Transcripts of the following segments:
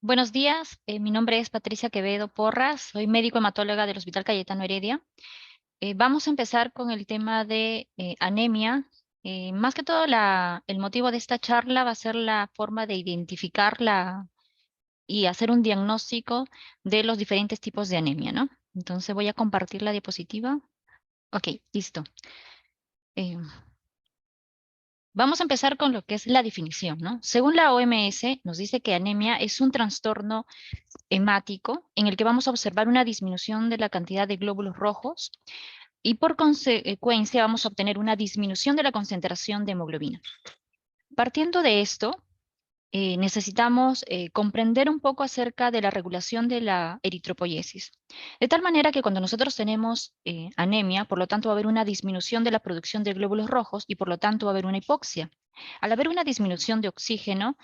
Buenos días, mi nombre es Patricia Quevedo Porras, soy médico hematóloga del Hospital Cayetano Heredia. Vamos a empezar con el tema de anemia. Más que todo, el motivo de esta charla va a ser la forma de identificarla y hacer un diagnóstico de los diferentes tipos de anemia, ¿no? Entonces voy a compartir la diapositiva. Ok, listo. Eh, Vamos a empezar con lo que es la definición, ¿no? Según la OMS, nos dice que anemia es un trastorno hemático en el que vamos a observar una disminución de la cantidad de glóbulos rojos y por consecuencia vamos a obtener una disminución de la concentración de hemoglobina. Partiendo de esto, necesitamos comprender un poco acerca de la regulación de la eritropoyesis. De tal manera que cuando nosotros tenemos anemia, por lo tanto va a haber una disminución de la producción de glóbulos rojos y por lo tanto va a haber una hipoxia. Al haber una disminución de oxígeno,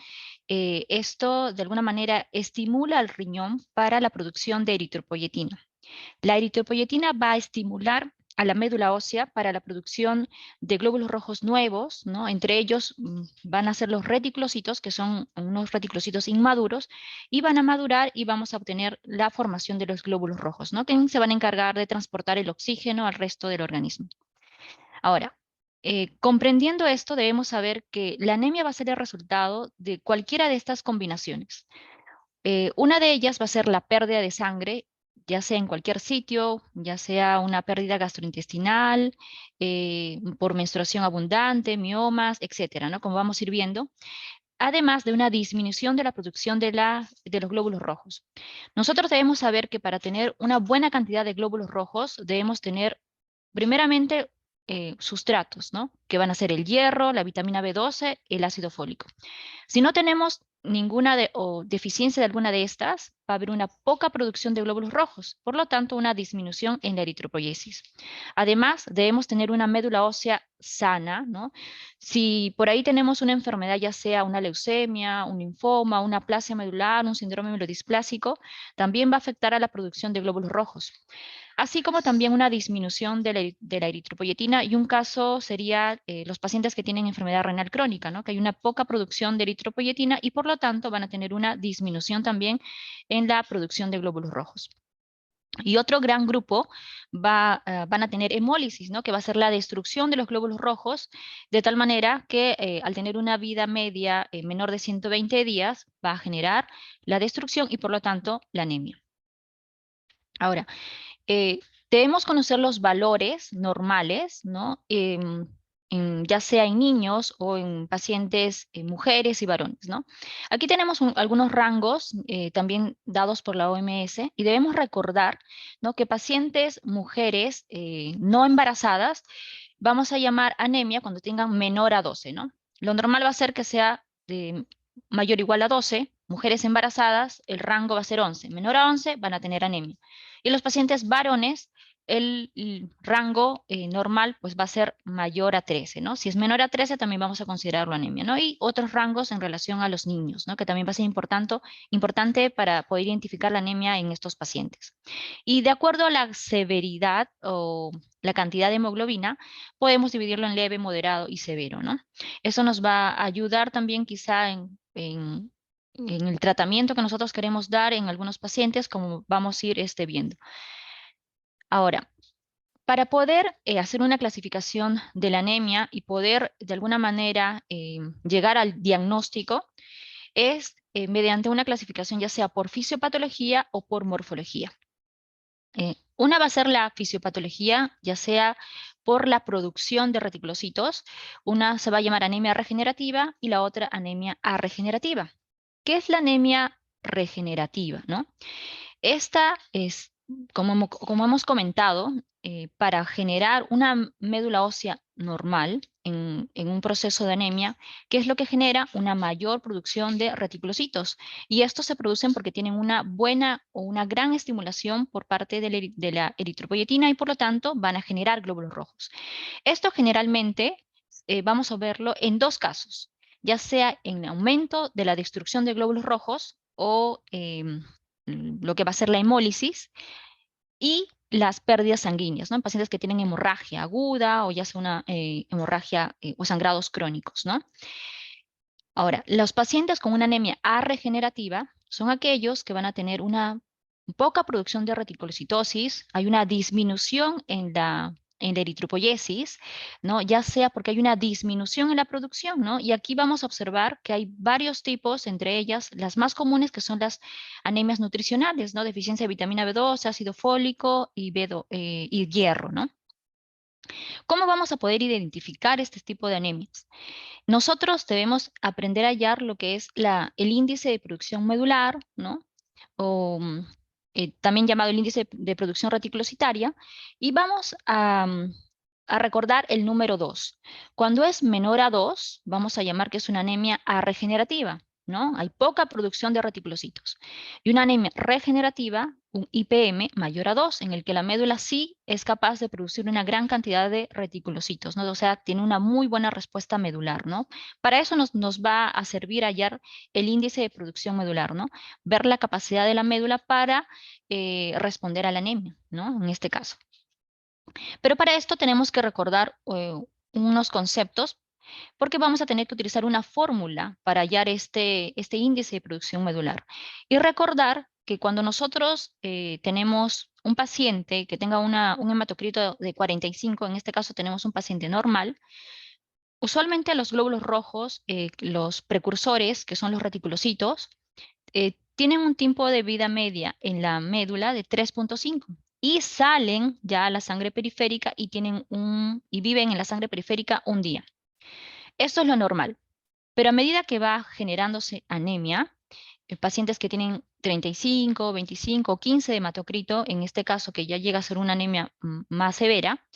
esto de alguna manera estimula al riñón para la producción de eritropoyetina. La eritropoyetina va a estimular a la médula ósea para la producción de glóbulos rojos nuevos, ¿no? Entre ellos van a ser los reticulocitos, que son unos reticulocitos inmaduros, y van a madurar y vamos a obtener la formación de los glóbulos rojos, ¿no? Que se van a encargar de transportar el oxígeno al resto del organismo. Ahora, comprendiendo esto, debemos saber que la anemia va a ser el resultado de cualquiera de estas combinaciones. Una de ellas va a ser la pérdida de sangre, ya sea en cualquier sitio, ya sea una pérdida gastrointestinal, por menstruación abundante, miomas, etcétera, ¿no? Como vamos a ir viendo. Además de una disminución de la producción de los glóbulos rojos. Nosotros debemos saber que para tener una buena cantidad de glóbulos rojos debemos tener primeramente sustratos, ¿no? Que van a ser el hierro, la vitamina B12, el ácido fólico. Si no tenemos ninguna o deficiencia de alguna de estas, va a haber una poca producción de glóbulos rojos, por lo tanto una disminución en la eritropoyesis. Además, debemos tener una médula ósea sana, ¿no? Si por ahí tenemos una enfermedad, ya sea una leucemia, un linfoma, una aplasia medular, un síndrome mielodisplásico, también va a afectar a la producción de glóbulos rojos, así como también una disminución de la eritropoyetina, y un caso sería los pacientes que tienen enfermedad renal crónica, ¿no? Que hay una poca producción de eritropoyetina y por lo tanto van a tener una disminución también en la producción de glóbulos rojos. Y otro gran grupo van a tener hemólisis, ¿no? Que va a ser la destrucción de los glóbulos rojos, de tal manera que al tener una vida media menor de 120 días, va a generar la destrucción y por lo tanto la anemia. Ahora, eh, debemos conocer los valores normales, ¿no? Ya sea en niños o en pacientes, mujeres y varones, ¿no? Aquí tenemos algunos rangos también dados por la OMS y debemos recordar, ¿no? Que pacientes mujeres no embarazadas vamos a llamar anemia cuando tengan menor a 12, ¿no? Lo normal va a ser que sea de mayor o igual a 12, mujeres embarazadas, el rango va a ser 11, menor a 11 van a tener anemia. Y los pacientes varones, el rango normal pues va a ser mayor a 13, ¿no? Si es menor a 13 también vamos a considerarlo anemia, ¿no? Y otros rangos en relación a los niños, ¿no? Que también va a ser importante para poder identificar la anemia en estos pacientes. Y de acuerdo a la severidad o la cantidad de hemoglobina, podemos dividirlo en leve, moderado y severo, ¿no? Eso nos va a ayudar también quizá en el tratamiento que nosotros queremos dar en algunos pacientes, como vamos a ir viendo. Ahora, para poder hacer una clasificación de la anemia y poder de alguna manera llegar al diagnóstico, es mediante una clasificación ya sea por fisiopatología o por morfología. Una va a ser la fisiopatología, ya sea por la producción de reticulocitos. Una se va a llamar anemia regenerativa y la otra anemia arregenerativa. ¿Qué es la anemia regenerativa, no? Esta es, como hemos comentado, para generar una médula ósea normal en un proceso de anemia, ¿qué es lo que genera? Una mayor producción de reticulocitos. Y estos se producen porque tienen una buena o una gran estimulación por parte de la eritropoyetina y por lo tanto van a generar glóbulos rojos. Esto generalmente vamos a verlo en dos casos, ya sea en aumento de la destrucción de glóbulos rojos o lo que va a ser la hemólisis y las pérdidas sanguíneas, ¿no? En pacientes que tienen hemorragia aguda o ya sea una hemorragia o sangrados crónicos, ¿no? Ahora, los pacientes con una anemia arregenerativa son aquellos que van a tener una poca producción de reticulocitosis, hay una disminución en la eritropoyesis, ¿no? Ya sea porque hay una disminución en la producción, ¿no? Y aquí vamos a observar que hay varios tipos, entre ellas las más comunes que son las anemias nutricionales, ¿no? Deficiencia de vitamina B12, ácido fólico y, y hierro, ¿no? ¿Cómo vamos a poder identificar este tipo de anemias? Nosotros debemos aprender a hallar lo que es el índice de producción medular, ¿no? O también llamado el índice de producción reticulocitaria, y vamos a recordar el número 2. Cuando es menor a 2, vamos a llamar que es una anemia arregenerativa, ¿no? Hay poca producción de reticulocitos. Y una anemia regenerativa, un IPM mayor a 2, en el que la médula sí es capaz de producir una gran cantidad de reticulocitos, ¿no? O sea, tiene una muy buena respuesta medular, ¿no? Para eso nos va a servir hallar el índice de producción medular, ¿no? Ver la capacidad de la médula para responder a la anemia, ¿no? En este caso. Pero para esto tenemos que recordar unos conceptos, porque vamos a tener que utilizar una fórmula para hallar este índice de producción medular. Y recordar que cuando nosotros tenemos un paciente que tenga un hematocrito de 45, en este caso tenemos un paciente normal, usualmente los glóbulos rojos, los precursores, que son los reticulocitos, tienen un tiempo de vida media en la médula de 3.5 y salen ya a la sangre periférica y viven en la sangre periférica un día. Esto es lo normal, pero a medida que va generándose anemia, pacientes que tienen 35, 25 o 15 de hematocrito, en este caso que ya llega a ser una anemia más severa,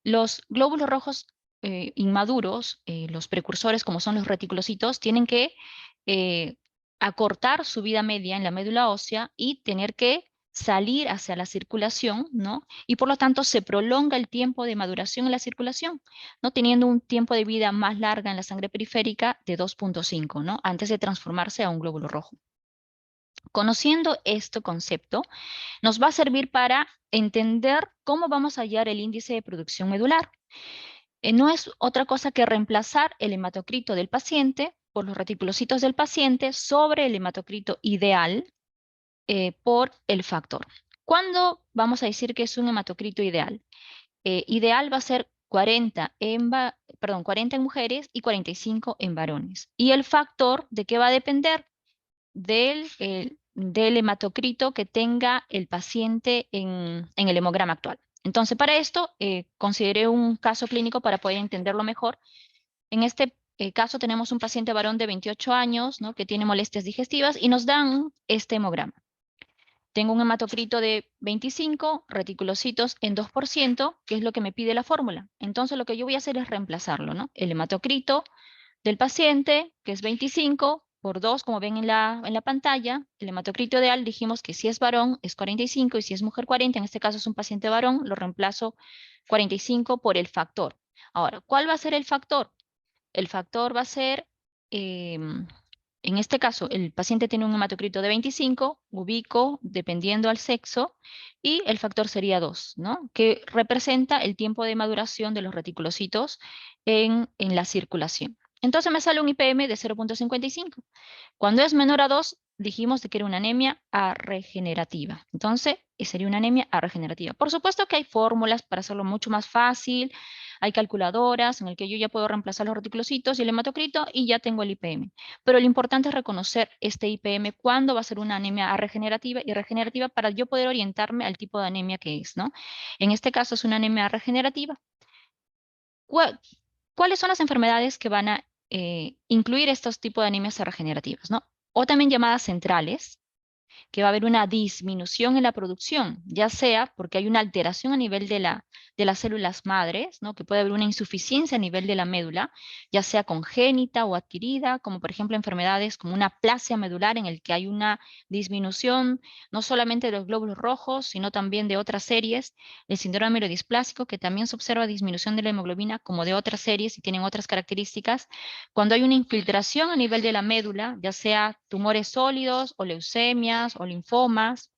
los glóbulos rojos inmaduros, los precursores como son los reticulocitos, tienen que eh, acortar su vida media en la médula ósea y tener que salir hacia la circulación, ¿no? Y por lo tanto se prolonga el tiempo de maduración en la circulación, ¿no? Teniendo un tiempo de vida más larga en la sangre periférica de 2.5, ¿no? Antes de transformarse a un glóbulo rojo. Conociendo este concepto, nos va a servir para entender cómo vamos a hallar el índice de producción medular. No es otra cosa que reemplazar el hematocrito del paciente por los reticulocitos del paciente sobre el hematocrito ideal por el factor. ¿Cuándo vamos a decir que es un hematocrito ideal? Ideal va a ser 40 40 en mujeres y 45 en varones. ¿Y el factor de qué va a depender? Del hematocrito que tenga el paciente en el hemograma actual. Entonces, para esto, consideré un caso clínico para poder entenderlo mejor. En este caso tenemos un paciente varón de 28 años, ¿no? Que tiene molestias digestivas y nos dan este hemograma. Tengo un hematocrito de 25, reticulocitos en 2%, que es lo que me pide la fórmula. Entonces, lo que yo voy a hacer es reemplazarlo, ¿no? El hematocrito del paciente, que es 25, por 2, como ven en la pantalla. El hematocrito ideal dijimos que si es varón es 45 y si es mujer 40, en este caso es un paciente varón, lo reemplazo 45 por el factor. Ahora, ¿cuál va a ser el factor? El factor va a ser, en este caso, el paciente tiene un hematocrito de 25, ubico dependiendo al sexo, y el factor sería 2, ¿no? Que representa el tiempo de maduración de los reticulocitos en la circulación. Entonces me sale un IPM de 0.55. Cuando es menor a 2, dijimos de que era una anemia arregenerativa. Entonces, sería una anemia arregenerativa. Por supuesto que hay fórmulas para hacerlo mucho más fácil. Hay calculadoras en el que yo ya puedo reemplazar los reticulocitos y el hematocrito y ya tengo el IPM. Pero lo importante es reconocer este IPM cuándo va a ser una anemia arregenerativa y regenerativa para yo poder orientarme al tipo de anemia que es, ¿no? En este caso es una anemia regenerativa. ¿Cuáles son las enfermedades que van a incluir estos tipos de anemias regenerativas, ¿no? O también llamadas centrales, que va a haber una disminución en la producción, ya sea porque hay una alteración a nivel de las células madres, ¿no? Que puede haber una insuficiencia a nivel de la médula, ya sea congénita o adquirida, como por ejemplo enfermedades como una aplasia medular en el que hay una disminución no solamente de los glóbulos rojos, sino también de otras series, el síndrome mielodisplásico, que también se observa disminución de la hemoglobina como de otras series y tienen otras características. Cuando hay una infiltración a nivel de la médula, ya sea tumores sólidos o leucemias o linfomas,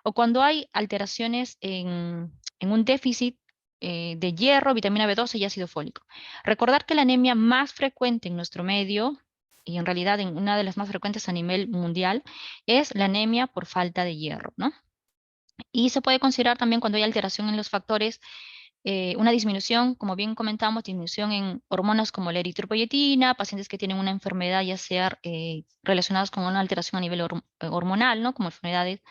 o cuando hay alteraciones en un déficit de hierro, vitamina B12 y ácido fólico. Recordar que la anemia más frecuente en nuestro medio y en realidad en una de las más frecuentes a nivel mundial, es la anemia por falta de hierro, ¿no? Y se puede considerar también cuando hay alteración en los factores, una disminución, como bien comentamos, disminución en hormonas como la eritropoyetina, pacientes que tienen una enfermedad ya sea relacionadas con una alteración a nivel hormonal, ¿no? Como enfermedades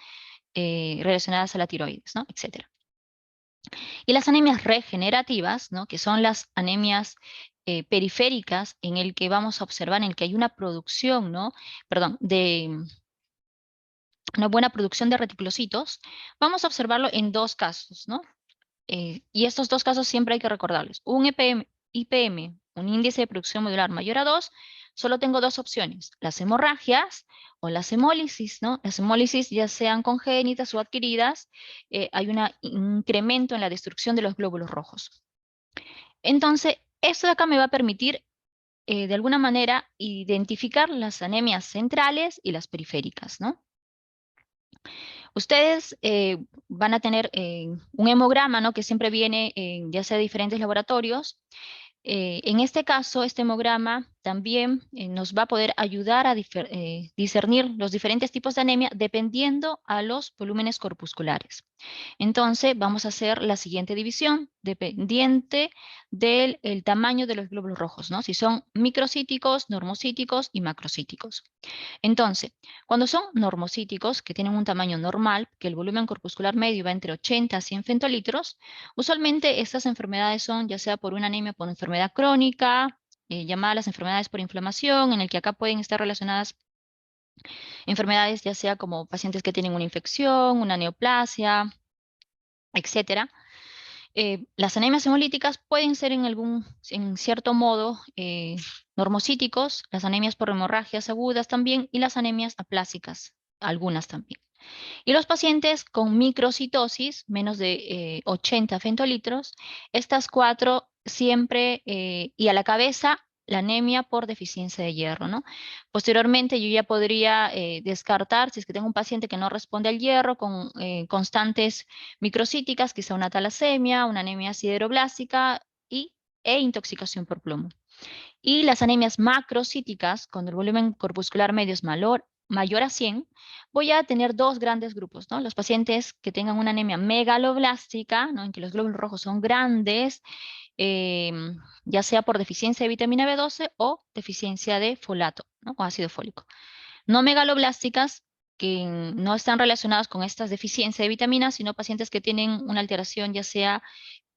relacionadas a la tiroides, ¿no? Etcétera. Y las anemias regenerativas, ¿no? Que son las anemias periféricas en el que vamos a observar en el que hay una producción, ¿no? Perdón, de una buena producción de reticulocitos, vamos a observarlo en dos casos, ¿no? Y estos dos casos siempre hay que recordarles. Un IPM, un índice de producción medular mayor a 2, solo tengo dos opciones, las hemorragias o las hemólisis, ¿no? Las hemólisis, ya sean congénitas o adquiridas, hay un incremento en la destrucción de los glóbulos rojos. Entonces, esto de acá me va a permitir, de alguna manera, identificar las anemias centrales y las periféricas, ¿no? Ustedes van a tener un hemograma, ¿no? Que siempre viene ya sea de diferentes laboratorios. En este caso, este hemograma también nos va a poder ayudar a discernir los diferentes tipos de anemia dependiendo a los volúmenes corpusculares. Entonces, vamos a hacer la siguiente división, dependiente del el tamaño de los glóbulos rojos, ¿no? Si son microcíticos, normocíticos y macrocíticos. Entonces, cuando son normocíticos, que tienen un tamaño normal, que el volumen corpuscular medio va entre 80 a 100 femtolitros, usualmente estas enfermedades son ya sea por una anemia por enfermedad crónica, llamadas las enfermedades por inflamación, en el que acá pueden estar relacionadas enfermedades ya sea como pacientes que tienen una infección, una neoplasia, etcétera. Las anemias hemolíticas pueden ser en cierto modo, normocíticos, las anemias por hemorragias agudas también, y las anemias aplásicas, algunas también. Y los pacientes con microcitosis, menos de 80 femtolitros, estas cuatro siempre, y a la cabeza, la anemia por deficiencia de hierro, ¿no? Posteriormente yo ya podría descartar, si es que tengo un paciente que no responde al hierro, con constantes microcíticas, quizá una talasemia, una anemia sideroblástica e intoxicación por plomo. Y las anemias macrocíticas, cuando el volumen corpuscular medio es mayor a 100, voy a tener dos grandes grupos, ¿no? Los pacientes que tengan una anemia megaloblástica, ¿no? En que los glóbulos rojos son grandes, ya sea por deficiencia de vitamina B12 o deficiencia de folato, ¿no? O ácido fólico. No megaloblásticas, que no están relacionadas con estas deficiencias de vitaminas, sino pacientes que tienen una alteración ya sea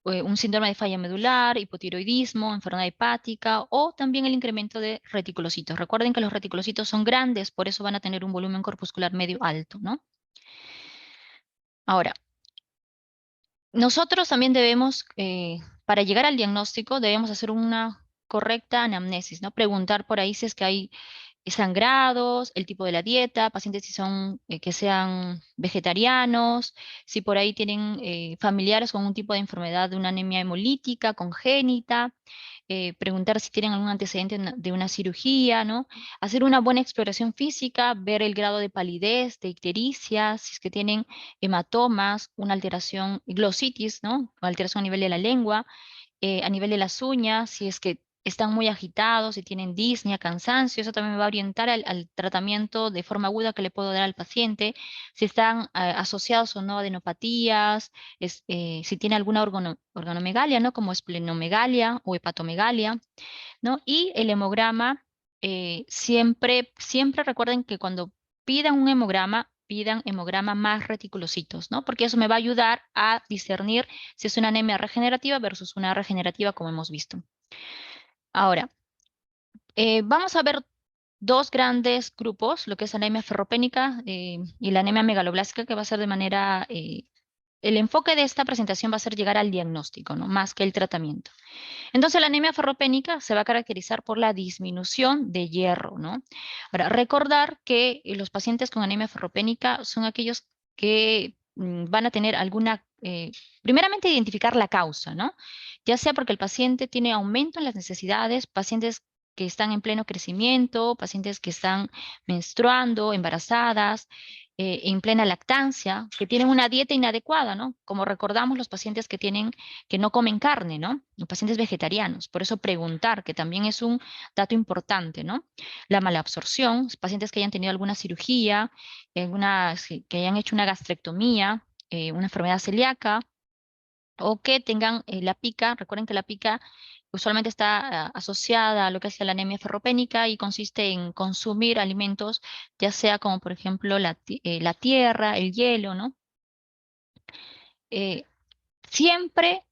un síndrome de falla medular, hipotiroidismo, enfermedad hepática o también el incremento de reticulocitos. Recuerden que los reticulocitos son grandes, por eso van a tener un volumen corpuscular medio alto, ¿no? Ahora, nosotros también debemos, para llegar al diagnóstico, debemos hacer una correcta anamnesis, ¿no? Preguntar por ahí si es que hay sangrados, el tipo de la dieta, pacientes si son, que sean vegetarianos, si por ahí tienen familiares con un tipo de enfermedad de una anemia hemolítica, congénita, preguntar si tienen algún antecedente de una cirugía, ¿no? Hacer una buena exploración física, ver el grado de palidez, de ictericia, si es que tienen hematomas, una alteración, glositis, ¿no? O alteración a nivel de la lengua, a nivel de las uñas, si es que están muy agitados, si tienen disnea, cansancio, eso también me va a orientar al tratamiento de forma aguda que le puedo dar al paciente, si están asociados o no a adenopatías, si tiene alguna organomegalia, ¿no? Como esplenomegalia o hepatomegalia, ¿no? Y el hemograma, siempre recuerden que cuando pidan un hemograma, pidan hemograma más reticulocitos, ¿no? Porque eso me va a ayudar a discernir si es una anemia regenerativa versus una regenerativa como hemos visto. Ahora, vamos a ver dos grandes grupos, lo que es anemia ferropénica y la anemia megaloblástica, que va a ser de manera, el enfoque de esta presentación va a ser llegar al diagnóstico, ¿no? Más que el tratamiento. Entonces, la anemia ferropénica se va a caracterizar por la disminución de hierro, ¿no? Ahora, recordar que los pacientes con anemia ferropénica son aquellos que van a tener alguna, primeramente identificar la causa, ¿no? Ya sea porque el paciente tiene aumento en las necesidades, pacientes que están en pleno crecimiento, pacientes que están menstruando, embarazadas, en plena lactancia, que tienen una dieta inadecuada, ¿no? Como recordamos, los pacientes que no comen carne, ¿no? Los pacientes vegetarianos. Por eso preguntar, que también es un dato importante, ¿no? La malabsorción, pacientes que hayan tenido alguna cirugía, que hayan hecho una gastrectomía, una enfermedad celíaca, o que tengan la pica. Recuerden que la pica usualmente está asociada a lo que es la anemia ferropénica y consiste en consumir alimentos, ya sea como por ejemplo la tierra, el hielo, ¿no? Eh, Siempre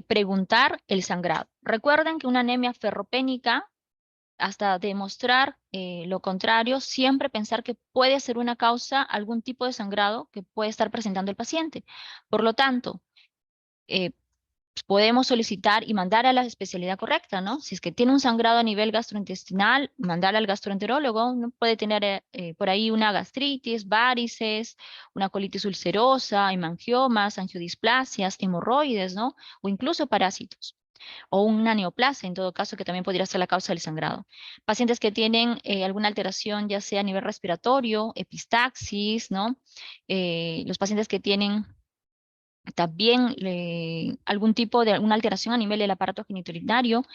preguntar el sangrado. Recuerden que una anemia ferropénica, hasta demostrar lo contrario, siempre pensar que puede ser una causa, algún tipo de sangrado que puede estar presentando el paciente. Por lo tanto, eh, podemos solicitar y mandar a la especialidad correcta, ¿no? Si es que tiene un sangrado a nivel gastrointestinal, mandar al gastroenterólogo, ¿no? Puede tener por ahí una gastritis, varices, una colitis ulcerosa, hemangiomas, angiodisplasias, hemorroides, ¿no? O incluso parásitos. O una neoplasia, en todo caso, que también podría ser la causa del sangrado. Pacientes que tienen alguna alteración, ya sea a nivel respiratorio, epistaxis, ¿no? Los pacientes que tienen también algún tipo de alguna alteración a nivel del aparato genitourinario,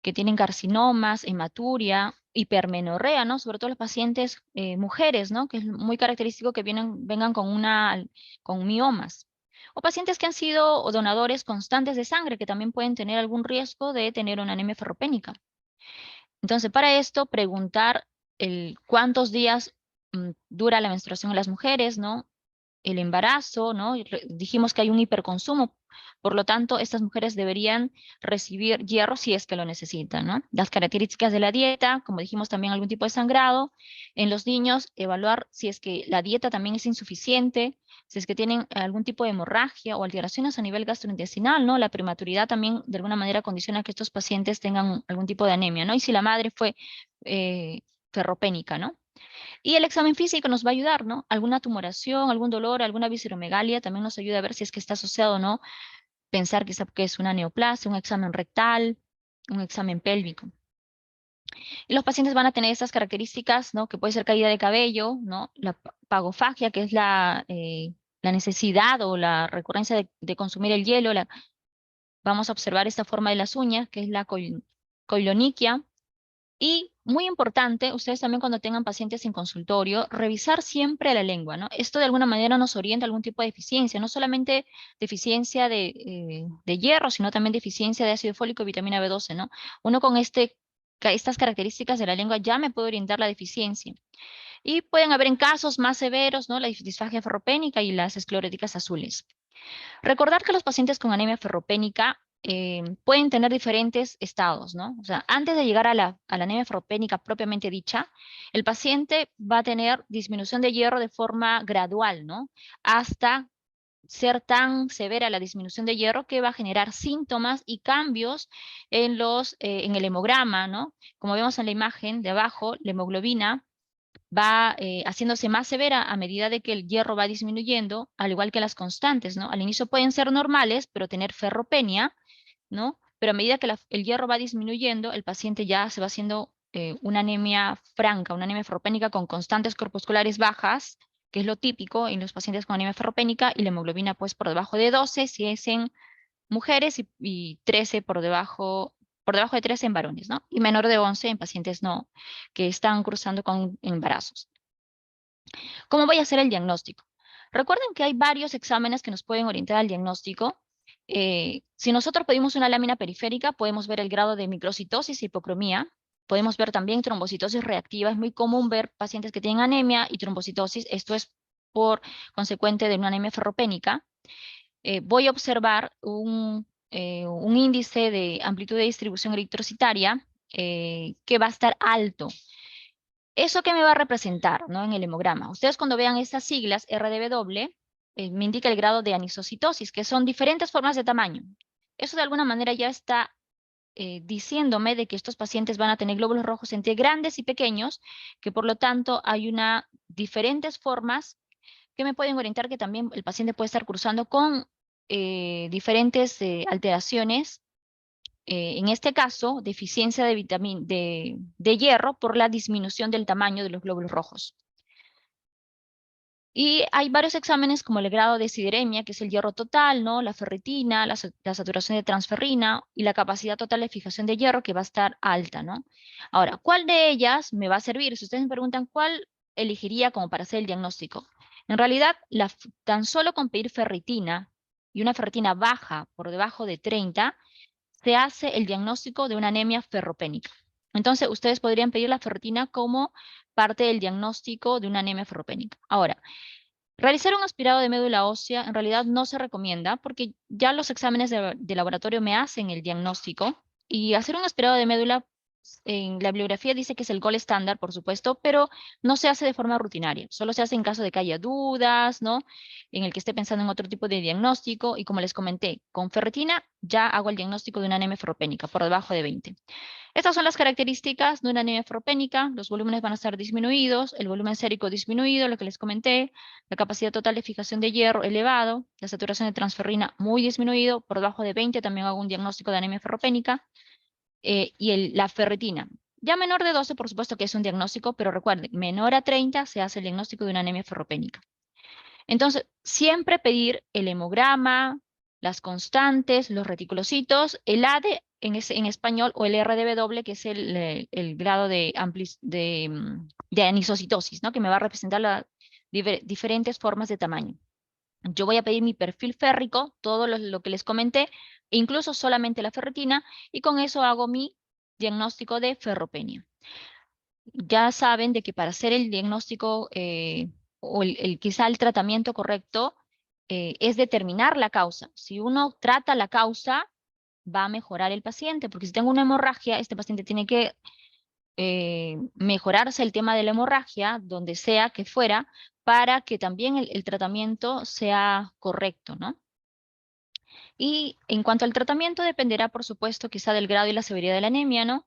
que tienen carcinomas, hematuria, hipermenorrea, ¿no? Sobre todo los pacientes mujeres, ¿no? Que es muy característico que vengan con miomas. O pacientes que han sido donadores constantes de sangre, que también pueden tener algún riesgo de tener una anemia ferropénica. Entonces, para esto, preguntar cuántos días dura la menstruación en las mujeres, ¿no? El embarazo, ¿no? Dijimos que hay un hiperconsumo, por lo tanto, estas mujeres deberían recibir hierro si es que lo necesitan, ¿no? Las características de la dieta, como dijimos, también algún tipo de sangrado. En los niños, evaluar si es que la dieta también es insuficiente, si es que tienen algún tipo de hemorragia o alteraciones a nivel gastrointestinal, ¿no? La prematuridad también de alguna manera condiciona que estos pacientes tengan algún tipo de anemia, ¿no? Y si la madre fue ferropénica, ¿no? Y el examen físico nos va a ayudar, ¿no? Alguna tumoración, algún dolor, alguna visceromegalia, también nos ayuda a ver si es que está asociado o no. Pensar quizá que es una neoplasia, un examen rectal, un examen pélvico. Y los pacientes van a tener estas características, ¿no? Que puede ser caída de cabello, ¿no? La pagofagia, que es la necesidad o la recurrencia de consumir el hielo. Vamos a observar esta forma de las uñas, que es la coiloniquia. Y muy importante, ustedes también cuando tengan pacientes en consultorio, revisar siempre la lengua, ¿no? Esto de alguna manera nos orienta a algún tipo de deficiencia, no solamente deficiencia de hierro, sino también deficiencia de ácido fólico y vitamina B12, ¿no? Uno con estas características de la lengua ya me puede orientar la deficiencia. Y pueden haber en casos más severos, ¿no? La disfagia ferropénica y las esclerotíticas azules. Recordar que los pacientes con anemia ferropénica pueden tener diferentes estados, ¿no? O sea, antes de llegar a la anemia ferropénica propiamente dicha, el paciente va a tener disminución de hierro de forma gradual, ¿no? Hasta ser tan severa la disminución de hierro que va a generar síntomas y cambios en el hemograma, ¿no? Como vemos en la imagen de abajo, la hemoglobina va haciéndose más severa a medida de que el hierro va disminuyendo, al igual que las constantes, ¿no? Al inicio pueden ser normales, pero tener ferropenia, ¿no? Pero a medida que el hierro va disminuyendo, el paciente ya se va haciendo una anemia franca, una anemia ferropénica con constantes corpusculares bajas, que es lo típico en los pacientes con anemia ferropénica, y la hemoglobina pues por debajo de 12 si es en mujeres y 13 por debajo de 13 en varones, ¿no? Y menor de 11 en pacientes no, que están cruzando con embarazos. ¿Cómo voy a hacer el diagnóstico? Recuerden que hay varios exámenes que nos pueden orientar al diagnóstico. Si nosotros pedimos una lámina periférica, podemos ver el grado de microcitosis y hipocromía. Podemos ver también trombocitosis reactiva. Es muy común ver pacientes que tienen anemia y trombocitosis. Esto es por consecuente de una anemia ferropénica. Voy a observar un índice de amplitud de distribución eritrocitaria que va a estar alto. ¿Eso qué me va a representar, ¿no? En el hemograma? Ustedes cuando vean estas siglas, RDW, me indica el grado de anisocitosis, que son diferentes formas de tamaño. Eso de alguna manera ya está diciéndome de que estos pacientes van a tener glóbulos rojos entre grandes y pequeños, que por lo tanto hay diferentes formas que me pueden orientar que también el paciente puede estar cursando con diferentes alteraciones, en este caso, deficiencia de hierro por la disminución del tamaño de los glóbulos rojos. Y hay varios exámenes como el grado de sideremia, que es el hierro total, ¿no? La ferritina, la saturación de transferrina y la capacidad total de fijación de hierro, que va a estar alta, ¿no? Ahora, ¿cuál de ellas me va a servir? Si ustedes me preguntan cuál elegiría como para hacer el diagnóstico. En realidad, tan solo con pedir ferritina y una ferritina baja por debajo de 30, se hace el diagnóstico de una anemia ferropénica. Entonces, ustedes podrían pedir la ferritina como parte del diagnóstico de una anemia ferropénica. Ahora, realizar un aspirado de médula ósea en realidad no se recomienda porque ya los exámenes de laboratorio me hacen el diagnóstico y hacer un aspirado de médula en la bibliografía dice que es el gold estándar, por supuesto, pero no se hace de forma rutinaria. Solo se hace en caso de que haya dudas, ¿no? En el que esté pensando en otro tipo de diagnóstico. Y como les comenté, con ferritina ya hago el diagnóstico de una anemia ferropénica por debajo de 20. Estas son las características de una anemia ferropénica. Los volúmenes van a estar disminuidos, el volumen sérico disminuido, lo que les comenté, la capacidad total de fijación de hierro elevado, la saturación de transferrina muy disminuido, por debajo de 20 también hago un diagnóstico de anemia ferropénica, y la ferritina. Ya menor de 12, por supuesto que es un diagnóstico, pero recuerden, menor a 30 se hace el diagnóstico de una anemia ferropénica. Entonces, siempre pedir el hemograma, las constantes, los reticulocitos, el ADE en español o el RDW, que es el grado de anisocitosis, ¿no? Que me va a representar las diferentes formas de tamaño. Yo voy a pedir mi perfil férrico, todo lo que les comenté, incluso solamente la ferritina, y con eso hago mi diagnóstico de ferropenia. Ya saben de que para hacer el diagnóstico o quizá el tratamiento correcto es determinar la causa. Si uno trata la causa, va a mejorar el paciente, porque si tengo una hemorragia, este paciente tiene que mejorarse el tema de la hemorragia, donde sea que fuera, para que también el tratamiento sea correcto, ¿no? Y en cuanto al tratamiento, dependerá, por supuesto, quizá del grado y la severidad de la anemia, ¿no?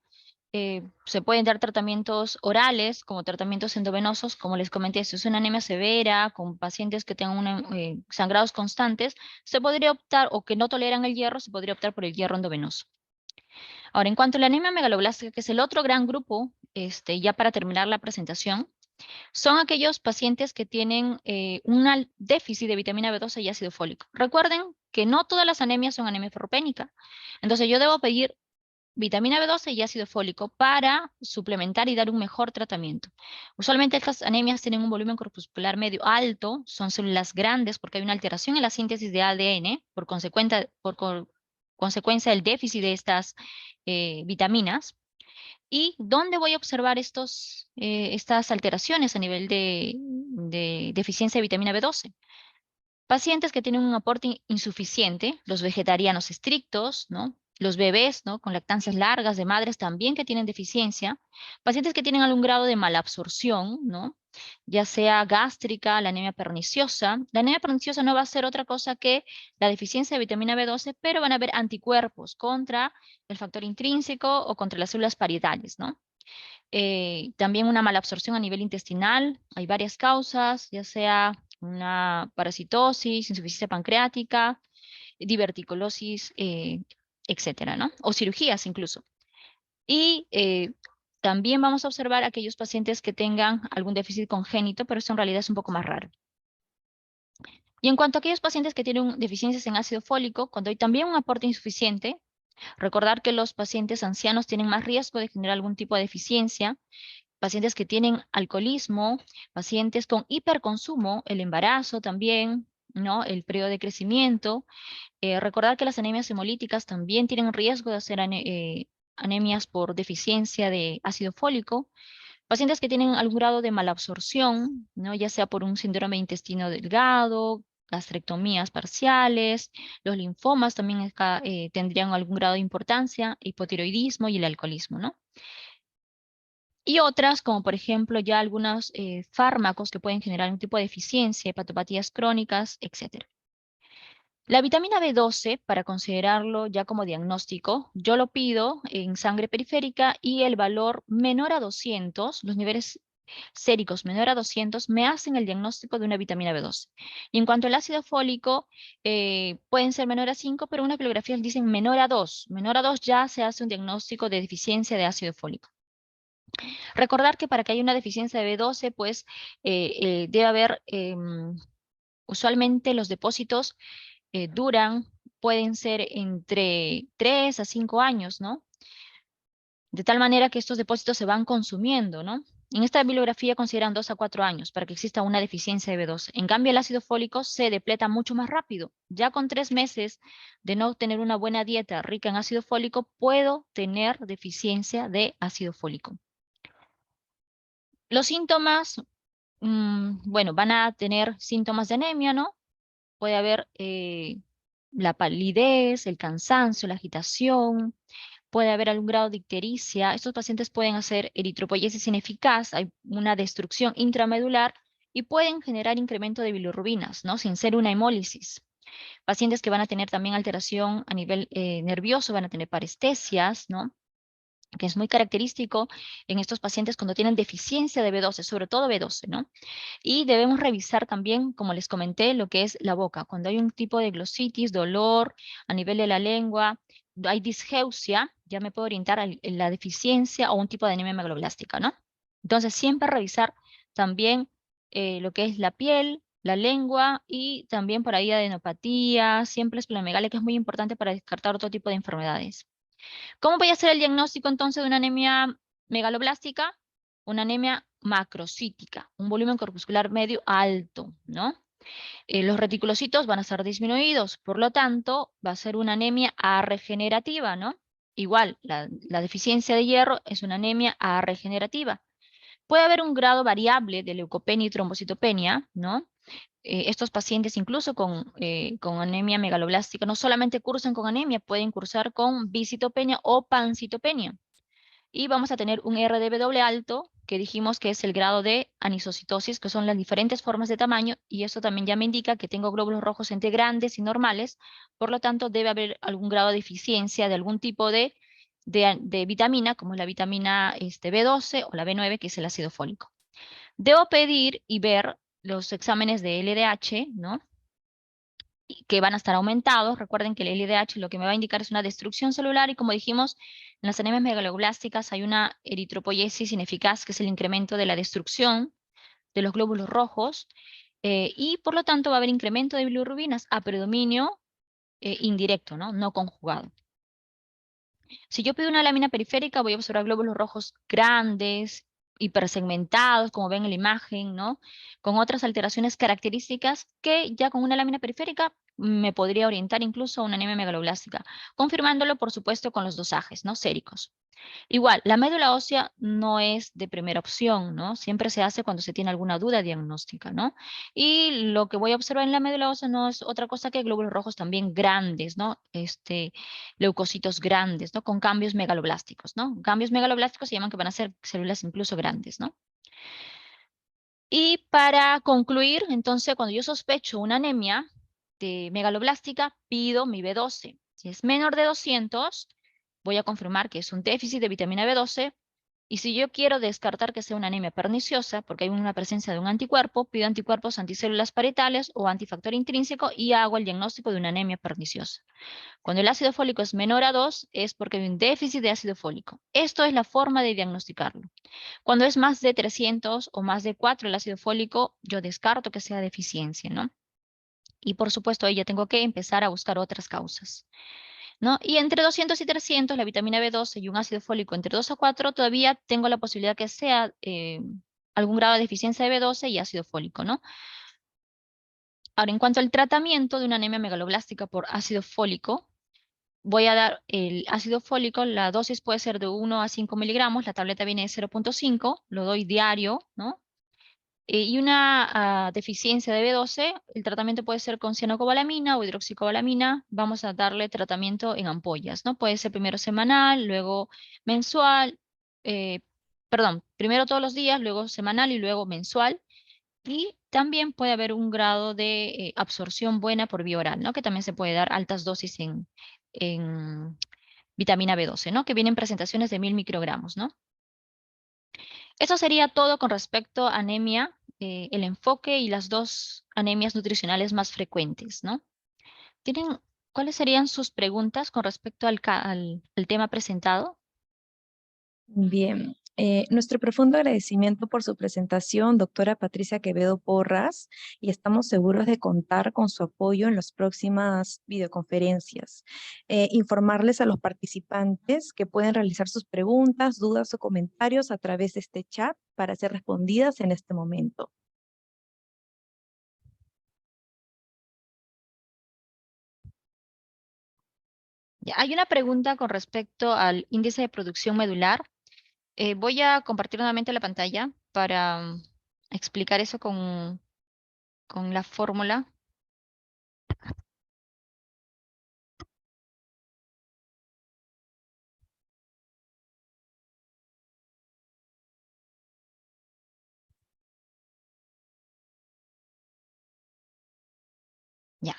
Se pueden dar tratamientos orales como tratamientos endovenosos, como les comenté, si es una anemia severa, con pacientes que tengan sangrados constantes, se podría optar, o que no toleran el hierro, se podría optar por el hierro endovenoso. Ahora, en cuanto a la anemia megaloblástica, que es el otro gran grupo, ya para terminar la presentación, son aquellos pacientes que tienen un déficit de vitamina B12 y ácido fólico. Recuerden que no todas las anemias son anemia ferropénica. Entonces yo debo pedir vitamina B12 y ácido fólico para suplementar y dar un mejor tratamiento. Usualmente estas anemias tienen un volumen corpuscular medio alto, son células grandes porque hay una alteración en la síntesis de ADN consecuencia del déficit de estas vitaminas. ¿Y dónde voy a observar estas alteraciones a nivel de deficiencia de vitamina B12? Pacientes que tienen un aporte insuficiente, los vegetarianos estrictos, ¿no? Los bebés, ¿no? Con lactancias largas de madres también que tienen deficiencia. Pacientes que tienen algún grado de malabsorción, ¿no? Ya sea gástrica, la anemia perniciosa. La anemia perniciosa no va a ser otra cosa que la deficiencia de vitamina B12, pero van a haber anticuerpos contra el factor intrínseco o contra las células parietales, ¿no? También una mala absorción a nivel intestinal. Hay varias causas, ya sea una parasitosis, insuficiencia pancreática, diverticulosis, etcétera, ¿no? O cirugías incluso. Y también vamos a observar aquellos pacientes que tengan algún déficit congénito, pero eso en realidad es un poco más raro. Y en cuanto a aquellos pacientes que tienen deficiencias en ácido fólico, cuando hay también un aporte insuficiente, recordar que los pacientes ancianos tienen más riesgo de generar algún tipo de deficiencia, pacientes que tienen alcoholismo, pacientes con hiperconsumo, el embarazo también, ¿no? El periodo de crecimiento. Recordar que las anemias hemolíticas también tienen riesgo de hacer anemias por deficiencia de ácido fólico. Pacientes que tienen algún grado de malabsorción, ¿no? Ya sea por un síndrome de intestino delgado, gastrectomías parciales, los linfomas también tendrían algún grado de importancia, hipotiroidismo y el alcoholismo, ¿no? Y otras, como por ejemplo ya algunos fármacos que pueden generar un tipo de deficiencia, hepatopatías crónicas, etc. La vitamina B12, para considerarlo ya como diagnóstico, yo lo pido en sangre periférica y el valor menor a 200, los niveles séricos menor a 200, me hacen el diagnóstico de una vitamina B12. Y en cuanto al ácido fólico, pueden ser menor a 5, pero unas bibliografías dicen menor a 2. Menor a 2 ya se hace un diagnóstico de deficiencia de ácido fólico. Recordar que para que haya una deficiencia de B12, pues debe haber, usualmente los depósitos pueden ser entre 3 a 5 años, ¿no? De tal manera que estos depósitos se van consumiendo, ¿no? En esta bibliografía consideran 2 a 4 años para que exista una deficiencia de B12. En cambio, el ácido fólico se depleta mucho más rápido. Ya con 3 meses de no tener una buena dieta rica en ácido fólico, puedo tener deficiencia de ácido fólico. Los síntomas, bueno, van a tener síntomas de anemia, ¿no? Puede haber la palidez, el cansancio, la agitación, puede haber algún grado de ictericia. Estos pacientes pueden hacer eritropoyesis ineficaz, hay una destrucción intramedular y pueden generar incremento de bilirrubinas, ¿no? Sin ser una hemólisis. Pacientes que van a tener también alteración a nivel nervioso, van a tener parestesias, ¿no? Que es muy característico en estos pacientes cuando tienen deficiencia de B12, sobre todo B12, ¿no? Y debemos revisar también, como les comenté, lo que es la boca. Cuando hay un tipo de glositis, dolor a nivel de la lengua, hay disgeusia, ya me puedo orientar a la deficiencia o un tipo de anemia megaloblástica, ¿no? Entonces, siempre revisar también lo que es la piel, la lengua y también por ahí adenopatía, siempre esplenomegalia, que es muy importante para descartar otro tipo de enfermedades. ¿Cómo voy a hacer el diagnóstico entonces de una anemia megaloblástica? Una anemia macrocítica, un volumen corpuscular medio alto, ¿no? Los reticulocitos van a estar disminuidos, por lo tanto, va a ser una anemia arregenerativa, ¿no? Igual, la deficiencia de hierro es una anemia arregenerativa. Puede haber un grado variable de leucopenia y trombocitopenia, ¿no? Estos pacientes incluso con anemia megaloblástica no solamente cursan con anemia, pueden cursar con bicitopenia o pancitopenia. Y vamos a tener un RDB alto, que dijimos que es el grado de anisocitosis, que son las diferentes formas de tamaño, y eso también ya me indica que tengo glóbulos rojos entre grandes y normales, por lo tanto debe haber algún grado de deficiencia de algún tipo de vitamina, como es la vitamina B12 o la B9, que es el ácido fólico. Debo pedir y ver los exámenes de LDH, ¿no? Que van a estar aumentados. Recuerden que el LDH lo que me va a indicar es una destrucción celular y como dijimos, en las anemias megaloblásticas hay una eritropoyesis ineficaz, que es el incremento de la destrucción de los glóbulos rojos, y por lo tanto va a haber incremento de bilirrubinas a predominio indirecto, ¿no? No conjugado. Si yo pido una lámina periférica, voy a observar glóbulos rojos grandes, hipersegmentados, como ven en la imagen, ¿no? Con otras alteraciones características que ya con una lámina periférica me podría orientar incluso a una anemia megaloblástica, confirmándolo, por supuesto, con los dosajes, ¿no? Séricos. Igual, la médula ósea no es de primera opción, ¿no? Siempre se hace cuando se tiene alguna duda diagnóstica, ¿no? Y lo que voy a observar en la médula ósea no es otra cosa que glóbulos rojos también grandes, ¿no? Leucocitos grandes, ¿no? Con cambios megaloblásticos, ¿no? Cambios megaloblásticos se llaman que van a ser células incluso grandes, ¿no? Y para concluir, entonces, cuando yo sospecho una anemia de megaloblástica, pido mi B12. Si es menor de 200, voy a confirmar que es un déficit de vitamina B12. Y si yo quiero descartar que sea una anemia perniciosa, porque hay una presencia de un anticuerpo, pido anticuerpos anticélulas parietales o antifactor intrínseco y hago el diagnóstico de una anemia perniciosa. Cuando el ácido fólico es menor a 2, es porque hay un déficit de ácido fólico. Esto es la forma de diagnosticarlo. Cuando es más de 300 o más de 4 el ácido fólico, yo descarto que sea deficiencia, ¿no? Y por supuesto, ahí ya tengo que empezar a buscar otras causas, ¿no? Y entre 200 y 300, la vitamina B12 y un ácido fólico entre 2 a 4, todavía tengo la posibilidad que sea algún grado de deficiencia de B12 y ácido fólico, ¿no? Ahora, en cuanto al tratamiento de una anemia megaloblástica por ácido fólico, voy a dar el ácido fólico, la dosis puede ser de 1 a 5 miligramos, la tableta viene de 0,5, lo doy diario, ¿no? Y una deficiencia de B12, el tratamiento puede ser con cianocobalamina o hidroxicobalamina. Vamos a darle tratamiento en ampollas, ¿no? Puede ser primero semanal, luego mensual, eh, perdón, primero todos los días, luego semanal y luego mensual. Y también puede haber un grado de absorción buena por vía oral, ¿no? Que también se puede dar altas dosis en vitamina B12, ¿no? Que vienen presentaciones de 1000 microgramos, ¿no? Eso sería todo con respecto a anemia, el enfoque y las dos anemias nutricionales más frecuentes, ¿no? ¿Tienen, cuáles serían sus preguntas con respecto al tema presentado? Bien. Nuestro profundo agradecimiento por su presentación, doctora Patricia Quevedo Porras, y estamos seguros de contar con su apoyo en las próximas videoconferencias. Informarles a los participantes que pueden realizar sus preguntas, dudas o comentarios a través de este chat para ser respondidas en este momento. Ya, hay una pregunta con respecto al índice de producción medular. Voy a compartir nuevamente la pantalla para explicar eso con la fórmula. Ya.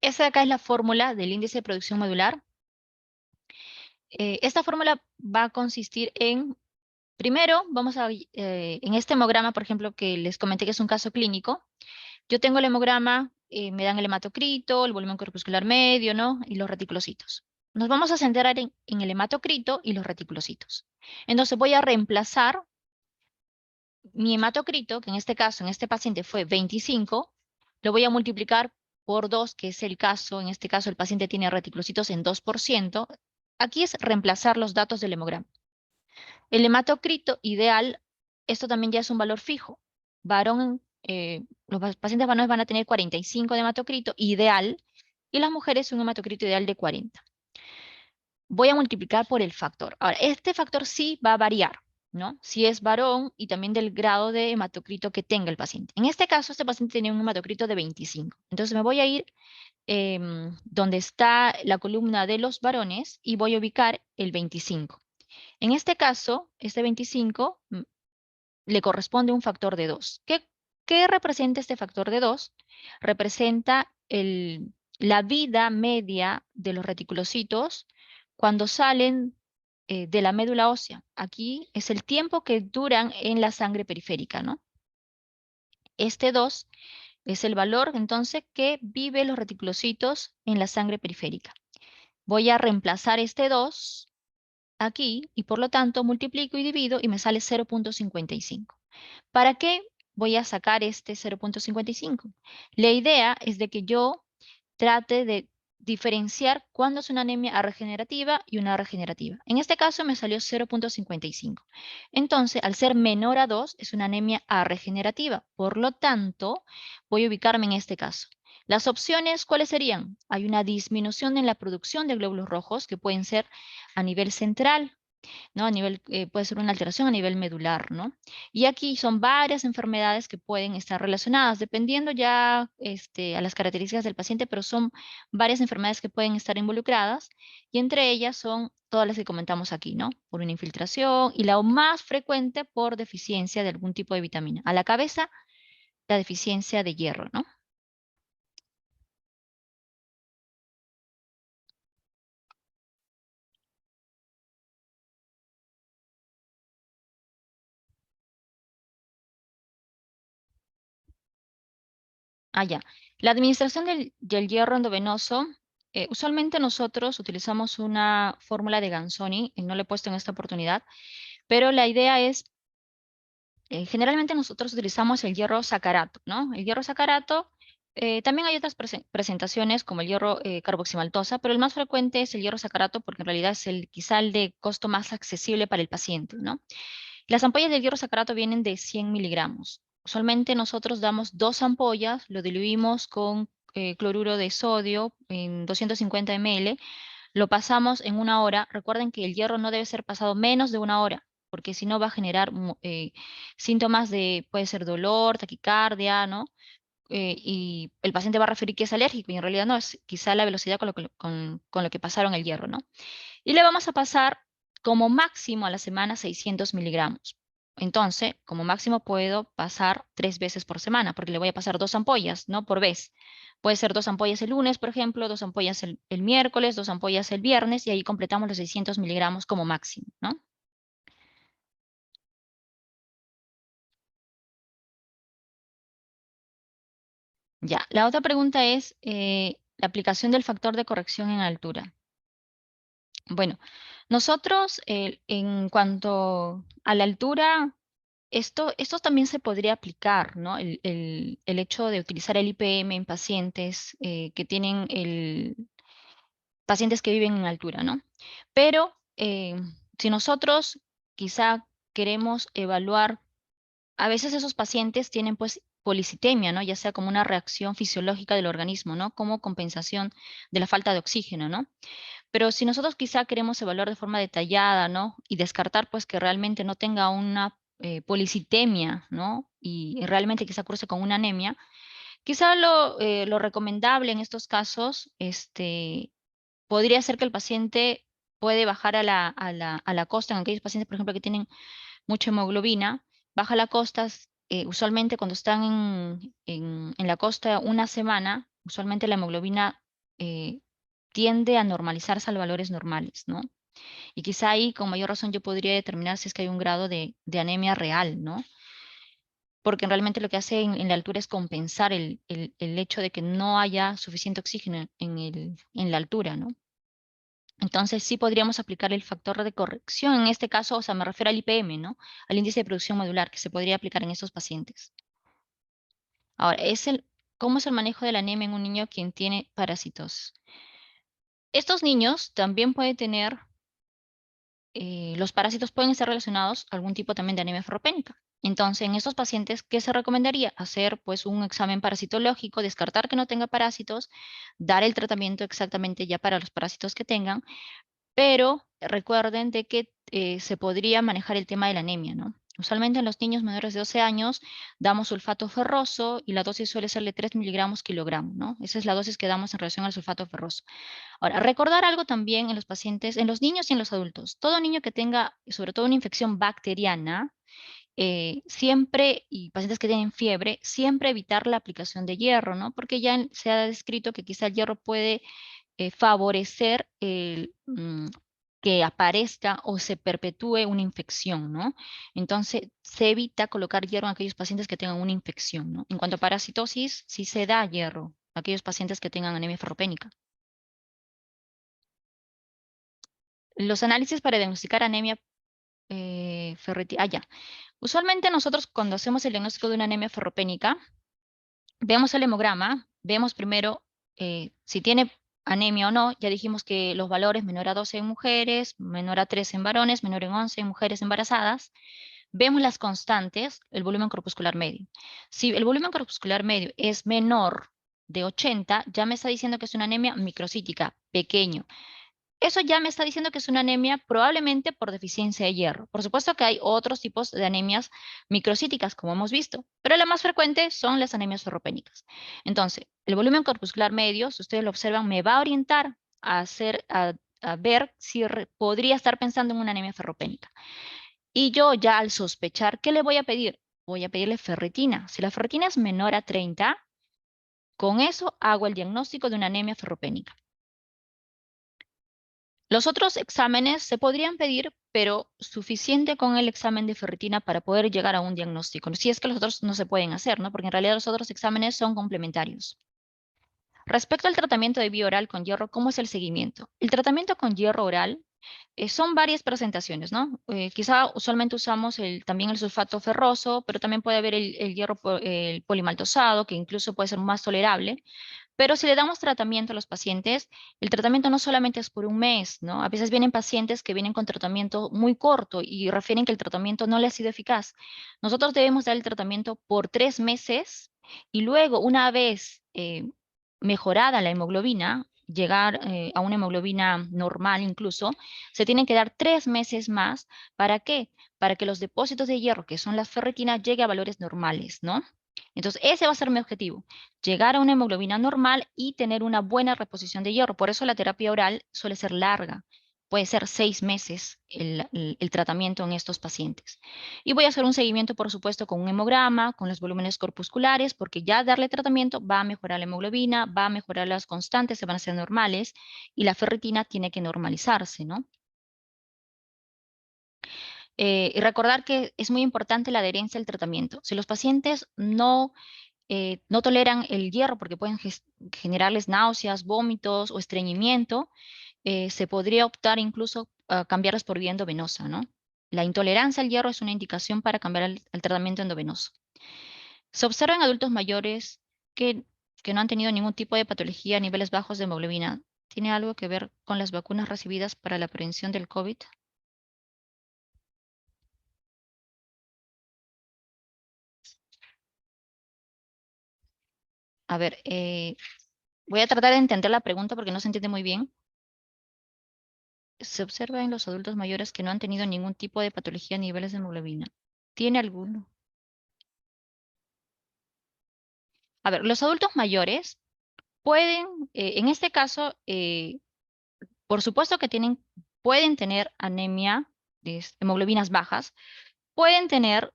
Esa de acá es la fórmula del índice de producción medular. Esta fórmula va a consistir en, primero, en este hemograma, por ejemplo, que les comenté que es un caso clínico, yo tengo el hemograma, me dan el hematocrito, el volumen corpuscular medio, ¿no? Y los reticulocitos. Nos vamos a centrar en el hematocrito y los reticulocitos. Entonces voy a reemplazar mi hematocrito, que en este caso, en este paciente fue 25, lo voy a multiplicar por 2, que es el caso, en este caso el paciente tiene reticulocitos en 2%. Aquí es reemplazar los datos del hemograma. El hematocrito ideal, esto también ya es un valor fijo. Los pacientes varones van a tener 45 de hematocrito ideal y las mujeres un hematocrito ideal de 40. Voy a multiplicar por el factor. Ahora, este factor sí va a variar, ¿no? Si es varón y también del grado de hematocrito que tenga el paciente. En este caso, este paciente tiene un hematocrito de 25. Entonces me voy a ir donde está la columna de los varones y voy a ubicar el 25. En este caso, este 25 le corresponde un factor de 2. ¿Qué representa este factor de 2? Representa la vida media de los reticulocitos cuando salen de la médula ósea. Aquí es el tiempo que duran en la sangre periférica, ¿no? Este 2 es el valor, entonces, que vive los reticulocitos en la sangre periférica. Voy a reemplazar este 2 aquí y por lo tanto multiplico y divido y me sale 0.55. ¿Para qué voy a sacar este 0.55? La idea es de que yo trate de diferenciar cuándo es una anemia regenerativa y una regenerativa. En este caso me salió 0.55. Entonces, al ser menor a 2, es una anemia regenerativa. Por lo tanto, voy a ubicarme en este caso. Las opciones, ¿cuáles serían? Hay una disminución en la producción de glóbulos rojos que pueden ser a nivel central, ¿no? Puede ser una alteración a nivel medular, ¿no? Y aquí son varias enfermedades que pueden estar relacionadas, dependiendo ya a las características del paciente, pero son varias enfermedades que pueden estar involucradas, y entre ellas son todas las que comentamos aquí, ¿no? Por una infiltración, y la más frecuente por deficiencia de algún tipo de vitamina. A la cabeza, la deficiencia de hierro, ¿no? Ya. La administración del hierro endovenoso, usualmente nosotros utilizamos una fórmula de Ganzoni, y no lo he puesto en esta oportunidad, pero la idea es, generalmente nosotros utilizamos el hierro sacarato, ¿no? El hierro sacarato, también hay otras presentaciones como el hierro carboximaltosa, pero el más frecuente es el hierro sacarato porque en realidad es quizá el de costo más accesible para el paciente, ¿no? Las ampollas del hierro sacarato vienen de 100 miligramos. Usualmente nosotros damos 2 ampollas, lo diluimos con cloruro de sodio en 250 ml, lo pasamos en 1 hora. Recuerden que el hierro no debe ser pasado menos de 1 hora, porque si no va a generar síntomas puede ser dolor, taquicardia, ¿no? Y el paciente va a referir que es alérgico, y en realidad no, es quizá la velocidad con lo que pasaron el hierro, ¿no? Y le vamos a pasar como máximo a la semana 600 miligramos. Entonces, como máximo puedo pasar 3 veces por semana, porque le voy a pasar 2 ampollas, ¿no? Por vez. Puede ser 2 ampollas el lunes, por ejemplo, 2 ampollas el miércoles, 2 ampollas el viernes, y ahí completamos los 600 miligramos como máximo, ¿no? Ya, la otra pregunta es la aplicación del factor de corrección en altura. Bueno, Nosotros, en cuanto a la altura, esto también se podría aplicar, ¿no? El hecho de utilizar el IPM en pacientes que tienen pacientes que viven en altura, ¿no? Pero si nosotros quizá queremos evaluar, a veces esos pacientes tienen pues policitemia, ¿no? Ya sea como una reacción fisiológica del organismo, ¿no? Como compensación de la falta de oxígeno, ¿no? Pero si nosotros quizá queremos evaluar de forma detallada, ¿no? Y descartar pues que realmente no tenga una policitemia, ¿no? Y realmente quizá curse con una anemia, quizá lo recomendable en estos casos, podría ser que el paciente puede bajar a la costa, en aquellos pacientes, por ejemplo, que tienen mucha hemoglobina, baja a la costa, usualmente cuando están en la costa una semana, usualmente la hemoglobina eh, tiende a normalizarse a los valores normales, ¿no? Y quizá ahí con mayor razón yo podría determinar si es que hay un grado de anemia real, ¿no? Porque realmente lo que hace en la altura es compensar el hecho de que no haya suficiente oxígeno en la altura, ¿no? Entonces sí podríamos aplicar el factor de corrección. En este caso, o sea, me refiero al IPM, ¿no? Al índice de producción modular que se podría aplicar en estos pacientes. Ahora, ¿cómo es el manejo de la anemia en un niño quien tiene parásitos? Estos niños también pueden tener, los parásitos pueden estar relacionados a algún tipo también de anemia ferropénica. Entonces, en estos pacientes, ¿qué se recomendaría? Hacer pues un examen parasitológico, descartar que no tenga parásitos, dar el tratamiento exactamente ya para los parásitos que tengan, pero recuerden de que se podría manejar el tema de la anemia, ¿no? Usualmente en los niños menores de 12 años damos sulfato ferroso y la dosis suele ser de 3 miligramos kilogramo, ¿no? Esa es la dosis que damos en relación al sulfato ferroso. Ahora, recordar algo también en los pacientes, en los niños y en los adultos. Todo niño que tenga, sobre todo una infección bacteriana, siempre, y pacientes que tienen fiebre, siempre evitar la aplicación de hierro, ¿no? Porque ya se ha descrito que quizá el hierro puede favorecer que aparezca o se perpetúe una infección, ¿no? Entonces, se evita colocar hierro en aquellos pacientes que tengan una infección, ¿no? En cuanto a parasitosis, sí se da hierro a aquellos pacientes que tengan anemia ferropénica. Los análisis para diagnosticar anemia ferritina. Ah, ya. Usualmente nosotros cuando hacemos el diagnóstico de una anemia ferropénica, vemos el hemograma, vemos primero si tiene anemia o no. Ya dijimos que los valores menor a 12 en mujeres, menor a 3 en varones, menor en 11 en mujeres embarazadas. Vemos las constantes, el volumen corpuscular medio. Si el volumen corpuscular medio es menor de 80, ya me está diciendo que es una anemia microcítica, pequeño. Eso ya me está diciendo que es una anemia probablemente por deficiencia de hierro. Por supuesto que hay otros tipos de anemias microcíticas, como hemos visto, pero la más frecuente son las anemias ferropénicas. Entonces, el volumen corpuscular medio, si ustedes lo observan, me va a orientar a ver si podría estar pensando en una anemia ferropénica. Y yo ya al sospechar, ¿qué le voy a pedir? Voy a pedirle ferritina. Si la ferritina es menor a 30, con eso hago el diagnóstico de una anemia ferropénica. Los otros exámenes se podrían pedir, pero suficiente con el examen de ferritina para poder llegar a un diagnóstico. Si es que los otros no se pueden hacer, ¿no? Porque en realidad los otros exámenes son complementarios. Respecto al tratamiento de vía oral con hierro, ¿cómo es el seguimiento? El tratamiento con hierro oral son varias presentaciones, ¿no? Quizá usualmente usamos también el sulfato ferroso, pero también puede haber el hierro el polimaltosado, que incluso puede ser más tolerable. Pero si le damos tratamiento a los pacientes, el tratamiento no solamente es por un mes, ¿no? A veces vienen pacientes que vienen con tratamiento muy corto y refieren que el tratamiento no le ha sido eficaz. Nosotros debemos dar el tratamiento por 3 meses y luego, una vez mejorada la hemoglobina, llegar a una hemoglobina normal incluso, se tienen que dar 3 meses más. ¿Para qué? Para que los depósitos de hierro, que son las ferritinas, lleguen a valores normales, ¿no? Entonces, ese va a ser mi objetivo, llegar a una hemoglobina normal y tener una buena reposición de hierro. Por eso la terapia oral suele ser larga. Puede ser 6 meses el tratamiento en estos pacientes. Y voy a hacer un seguimiento, por supuesto, con un hemograma, con los volúmenes corpusculares, porque ya darle tratamiento va a mejorar la hemoglobina, va a mejorar las constantes, se van a hacer normales, y la ferritina tiene que normalizarse, ¿no? Y recordar que es muy importante la adherencia al tratamiento. Si los pacientes no toleran el hierro porque pueden generarles náuseas, vómitos o estreñimiento, se podría optar incluso cambiarlas por vía endovenosa, ¿no? La intolerancia al hierro es una indicación para cambiar al tratamiento endovenoso. Se observa en adultos mayores que no han tenido ningún tipo de patología a niveles bajos de hemoglobina. ¿Tiene algo que ver con las vacunas recibidas para la prevención del COVID? A ver, voy a tratar de entender la pregunta porque no se entiende muy bien. Se observa en los adultos mayores que no han tenido ningún tipo de patología a niveles de hemoglobina. ¿Tiene alguno? A ver, los adultos mayores pueden, en este caso, por supuesto que pueden tener anemia, hemoglobinas bajas, pueden tener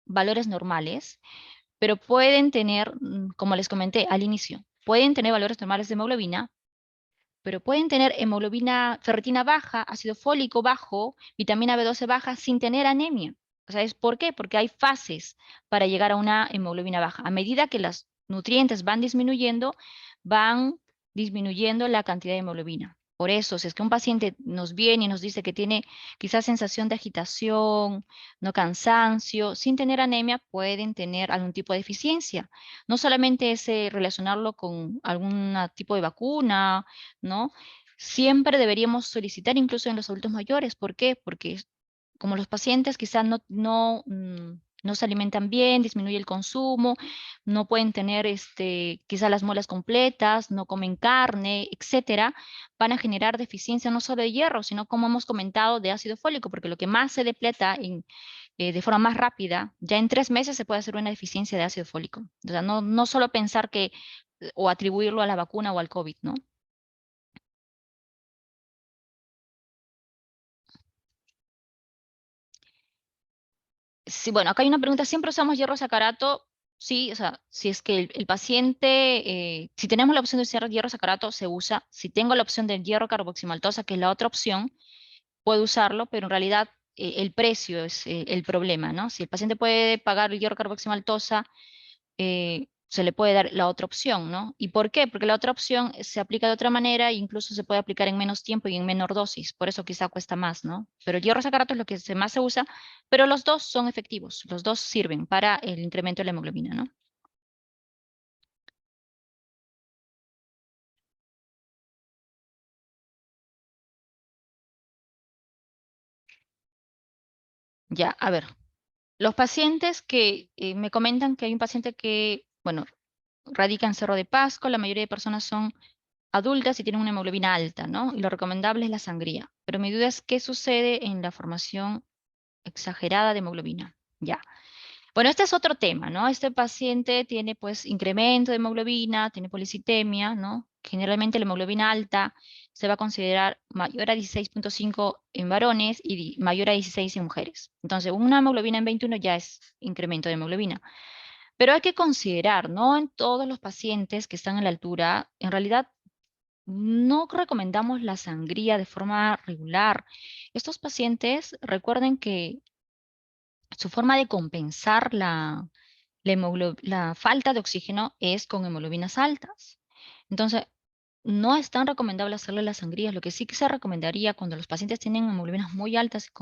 valores normales, pero pueden tener, como les comenté al inicio, pueden tener valores normales de hemoglobina, pero pueden tener hemoglobina ferritina baja, ácido fólico bajo, vitamina B12 baja sin tener anemia. ¿Sabes por qué? Porque hay fases para llegar a una hemoglobina baja. A medida que los nutrientes van disminuyendo la cantidad de hemoglobina. Por eso, si es que un paciente nos viene y nos dice que tiene quizás sensación de agitación, no cansancio, sin tener anemia, pueden tener algún tipo de deficiencia. No solamente es relacionarlo con algún tipo de vacuna, ¿no? Siempre deberíamos solicitar, incluso en los adultos mayores. ¿Por qué? Porque como los pacientes quizás no se alimentan bien, disminuye el consumo, no pueden tener quizás las muelas completas, no comen carne, etcétera, van a generar deficiencia no solo de hierro, sino como hemos comentado, de ácido fólico, porque lo que más se depleta de forma más rápida, ya en 3 meses se puede hacer una deficiencia de ácido fólico. O sea, no solo pensar o atribuirlo a la vacuna o al COVID, ¿no? Sí, bueno, acá hay una pregunta, ¿siempre usamos hierro sacarato? Sí, o sea, si es que el paciente, si tenemos la opción de usar hierro sacarato, se usa. Si tengo la opción del hierro carboximaltosa, que es la otra opción, puedo usarlo, pero en realidad el precio es el problema, ¿no? Si el paciente puede pagar el hierro carboximaltosa, se le puede dar la otra opción, ¿no? ¿Y por qué? Porque la otra opción se aplica de otra manera e incluso se puede aplicar en menos tiempo y en menor dosis, por eso quizá cuesta más, ¿no? Pero el hierro sacarato es lo que más se usa, pero los dos son efectivos, los dos sirven para el incremento de la hemoglobina, ¿no? Ya, a ver, los pacientes que me comentan que hay un paciente que, bueno, radica en Cerro de Pasco, la mayoría de personas son adultas y tienen una hemoglobina alta, ¿no? Y lo recomendable es la sangría. Pero mi duda es qué sucede en la formación exagerada de hemoglobina. Ya. Bueno, este es otro tema, ¿no? Este paciente tiene pues incremento de hemoglobina, tiene policitemia, ¿no? Generalmente la hemoglobina alta se va a considerar mayor a 16,5 en varones y mayor a 16 en mujeres. Entonces, una hemoglobina en 21 ya es incremento de hemoglobina. Pero hay que considerar, ¿no? En todos los pacientes que están a la altura, en realidad no recomendamos la sangría de forma regular. Estos pacientes, recuerden que su forma de compensar la falta de oxígeno es con hemoglobinas altas. Entonces, no es tan recomendable hacerle las sangrías. Lo que sí que se recomendaría cuando los pacientes tienen hemoglobinas muy altas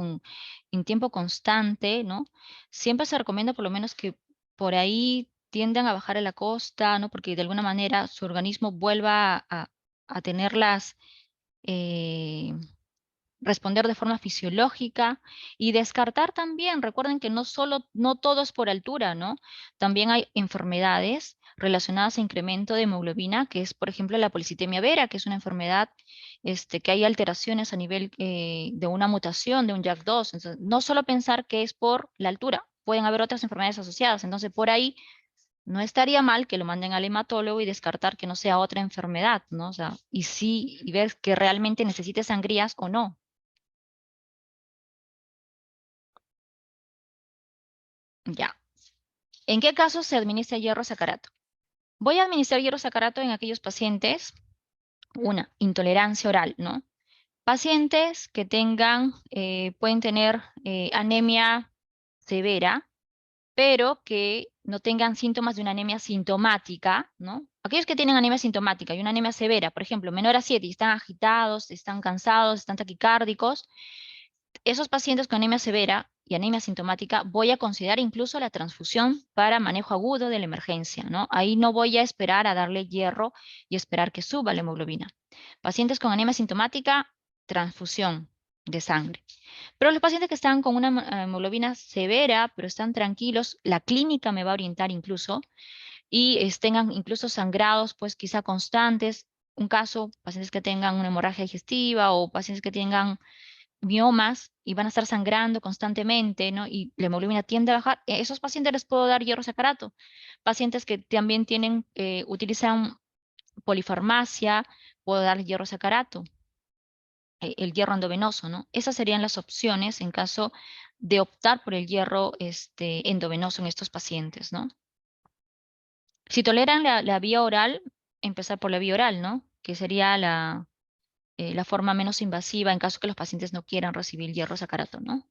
en tiempo constante, ¿no? Siempre se recomienda por lo menos que por ahí tiendan a bajar a la costa, ¿no? Porque de alguna manera su organismo vuelva a tenerlas responder de forma fisiológica y descartar también, recuerden que no todo es por altura, ¿no? También hay enfermedades relacionadas a incremento de hemoglobina, que es, por ejemplo, la policitemia vera, que es una enfermedad que hay alteraciones a nivel de una mutación de un JAK2. Entonces, no solo pensar que es por la altura, pueden haber otras enfermedades asociadas. Entonces, por ahí no estaría mal que lo manden al hematólogo y descartar que no sea otra enfermedad, ¿no? O sea, y ver que realmente necesite sangrías o no. Ya. ¿En qué casos se administra hierro sacarato? Voy a administrar hierro sacarato en aquellos pacientes, una, intolerancia oral, ¿no? Pacientes que pueden tener anemia severa, pero que no tengan síntomas de una anemia sintomática, ¿no? Aquellos que tienen anemia sintomática y una anemia severa, por ejemplo, menor a 7 y están agitados, están cansados, están taquicárdicos, esos pacientes con anemia severa y anemia sintomática voy a considerar incluso la transfusión para manejo agudo de la emergencia, ¿no? Ahí no voy a esperar a darle hierro y esperar que suba la hemoglobina. Pacientes con anemia sintomática, transfusión de sangre. Pero los pacientes que están con una hemoglobina severa, pero están tranquilos, la clínica me va a orientar incluso, y tengan incluso sangrados, pues quizá constantes. Un caso, pacientes que tengan una hemorragia digestiva o pacientes que tengan miomas y van a estar sangrando constantemente, ¿no? Y la hemoglobina tiende a bajar. A esos pacientes les puedo dar hierro sacarato. Pacientes que también utilizan polifarmacia, puedo dar hierro sacarato, el hierro endovenoso, ¿no? Esas serían las opciones en caso de optar por el hierro endovenoso en estos pacientes, ¿no? Si toleran la vía oral, empezar por la vía oral, ¿no? Que sería la forma menos invasiva en caso que los pacientes no quieran recibir hierro sacarato, ¿no?